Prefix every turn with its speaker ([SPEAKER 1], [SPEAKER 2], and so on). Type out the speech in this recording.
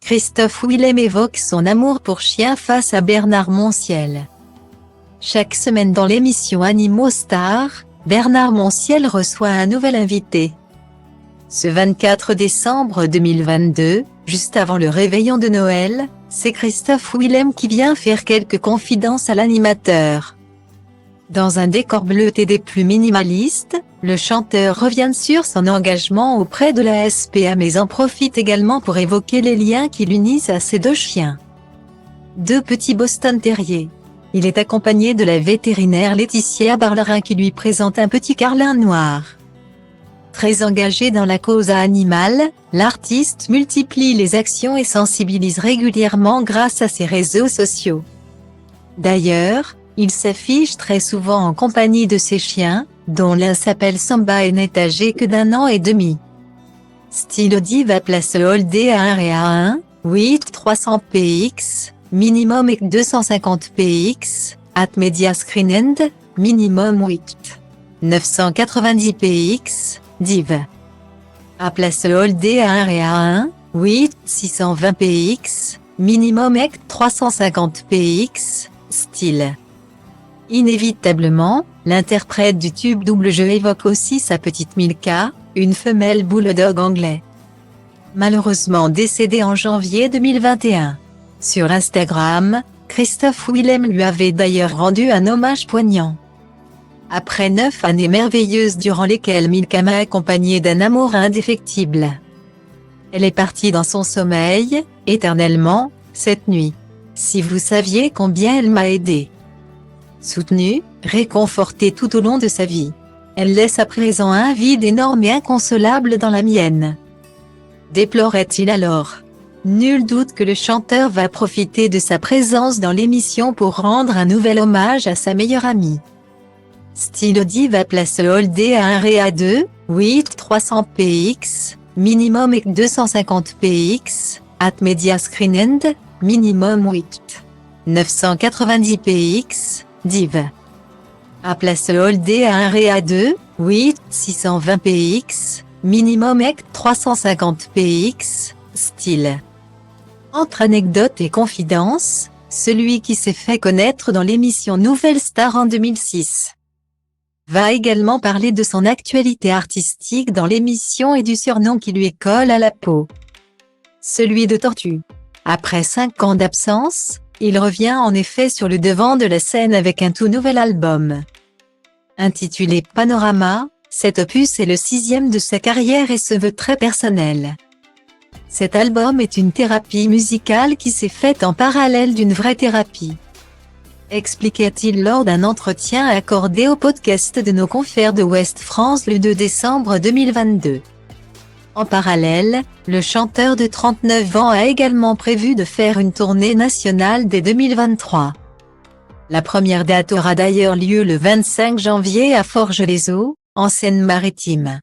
[SPEAKER 1] Christophe Willem évoque son amour pour chiens face à Bernard Montiel. Chaque semaine dans l'émission Animaux Stars, Bernard Montiel reçoit un nouvel invité. Ce 24 décembre 2022, juste avant le réveillon de Noël, c'est Christophe Willem qui vient faire quelques confidences à l'animateur. Dans un décor bleuté des plus minimalistes, le chanteur revient sur son engagement auprès de la SPA mais en profite également pour évoquer les liens qui l'unissent à ses deux chiens. Deux petits Boston Terriers. Il est accompagné de la vétérinaire Laetitia Barlerin qui lui présente un petit carlin noir. Très engagé dans la cause animale, l'artiste multiplie les actions et sensibilise régulièrement grâce à ses réseaux sociaux. D'ailleurs, il s'affiche très souvent en compagnie de ses chiens, dont l'un s'appelle Samba et n'est âgé que d'1 an et demi. Stylo Diva place Holdé à 1 REA1, 8 300 px, minimum et 250 px, at Media Screen End, minimum 8 990 px, div. À place Holdé à 1 REA1, 8 620 px, minimum et 350 px, style. Inévitablement, l'interprète du tube double jeu évoque aussi sa petite Milka, une femelle bulldog anglais. Malheureusement décédée en janvier 2021. Sur Instagram, Christophe Willem lui avait d'ailleurs rendu un hommage poignant. Après 9 années merveilleuses durant lesquelles Milka m'a accompagné d'un amour indéfectible. Elle est partie dans son sommeil, éternellement, cette nuit. Si vous saviez combien elle m'a aidé. Soutenue, réconfortée tout au long de sa vie. Elle laisse à présent un vide énorme et inconsolable dans la mienne. Déplorait-il alors? Nul doute que le chanteur va profiter de sa présence dans l'émission pour rendre un nouvel hommage à sa meilleure amie. Stylo Diva place Holdé à 1 REA2, 8 300 px, minimum et 250 px, at Media Screen End, minimum 8 990 px, div. À place Holdé à 1 REA2, 8 620 px, minimum et 350 px, style. Entre anecdotes et confidences, celui qui s'est fait connaître dans l'émission Nouvelle Star en 2006 va également parler de son actualité artistique dans l'émission et du surnom qui lui colle à la peau. Celui de Tortue. Après 5 ans d'absence, il revient en effet sur le devant de la scène avec un tout nouvel album. Intitulé Panorama, cet opus est le 6e de sa carrière et se veut très personnel. Cet album est une thérapie musicale qui s'est faite en parallèle d'une vraie thérapie. Expliquait-il lors d'un entretien accordé au podcast de nos confrères de Ouest France le 2 décembre 2022. En parallèle, le chanteur de 39 ans a également prévu de faire une tournée nationale dès 2023. La première date aura d'ailleurs lieu le 25 janvier à Forges-les-Eaux, en Seine-Maritime.